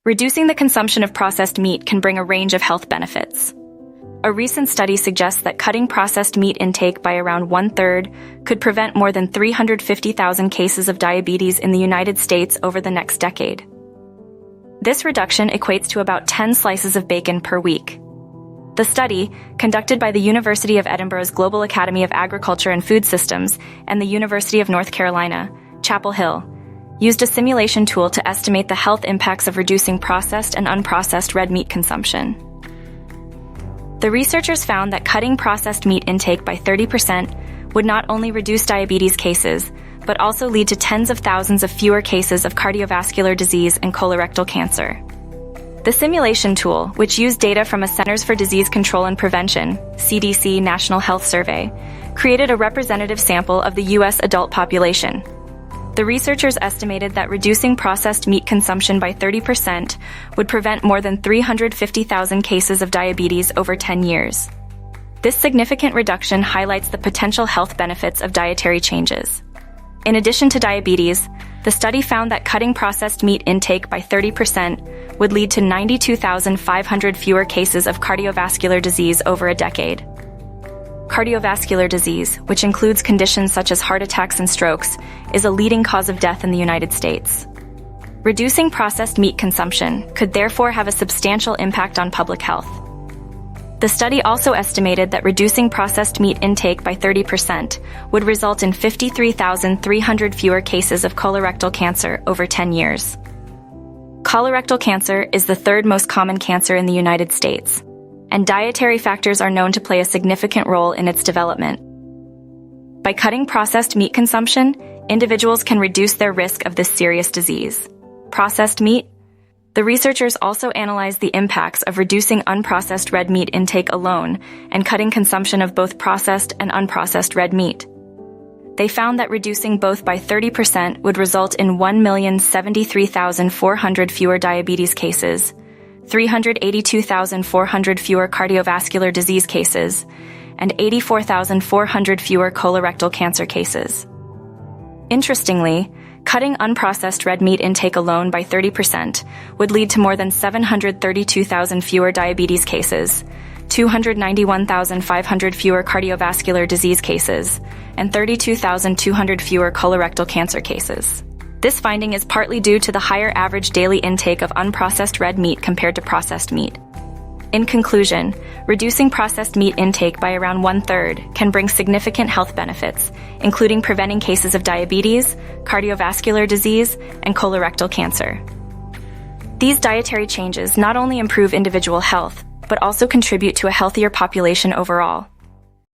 Reducing the consumption of processed meat can bring a range of health benefits. A recent study suggests that cutting processed meat intake by around 1/3 could prevent more than 350,000 cases of diabetes in the United States over the next decade. This reduction equates to about 10 slices of bacon per week. The study, conducted by the University of Edinburgh's Global Academy of Agriculture and Food Systems and the University of North Carolina, Chapel Hill, used a simulation tool to estimate the health impacts of reducing processed and unprocessed red meat consumption. The researchers found that cutting processed meat intake by 30% would not only reduce diabetes cases, but also lead to tens of thousands of fewer cases of cardiovascular disease and colorectal cancer. The simulation tool, which used data from a Centers for Disease Control and Prevention (CDC) National Health Survey, created a representative sample of the U.S. adult population. The researchers estimated that reducing processed meat consumption by 30% would prevent more than 350,000 cases of diabetes over 10 years. This significant reduction highlights the potential health benefits of dietary changes. In addition to diabetes, the study found that cutting processed meat intake by 30% would lead to 92,500 fewer cases of cardiovascular disease over a decade. Cardiovascular disease, which includes conditions such as heart attacks and strokes, is a leading cause of death in the United States. Reducing processed meat consumption could therefore have a substantial impact on public health. The study also estimated that reducing processed meat intake by 30% would result in 53,300 fewer cases of colorectal cancer over 10 years. Colorectal cancer is the third most common cancer in the United States, and dietary factors are known to play a significant role in its development. By cutting processed meat consumption, individuals can reduce their risk of this serious disease. Processed meat? The researchers also analyzed the impacts of reducing unprocessed red meat intake alone and cutting consumption of both processed and unprocessed red meat. They found that reducing both by 30% would result in 1,073,400 fewer diabetes cases, 382,400 fewer cardiovascular disease cases, and 84,400 fewer colorectal cancer cases. Interestingly, cutting unprocessed red meat intake alone by 30% would lead to more than 732,000 fewer diabetes cases, 291,500 fewer cardiovascular disease cases, and 32,200 fewer colorectal cancer cases. This finding is partly due to the higher average daily intake of unprocessed red meat compared to processed meat. In conclusion, reducing processed meat intake by around 1/3 can bring significant health benefits, including preventing cases of diabetes, cardiovascular disease, and colorectal cancer. These dietary changes not only improve individual health, but also contribute to a healthier population overall.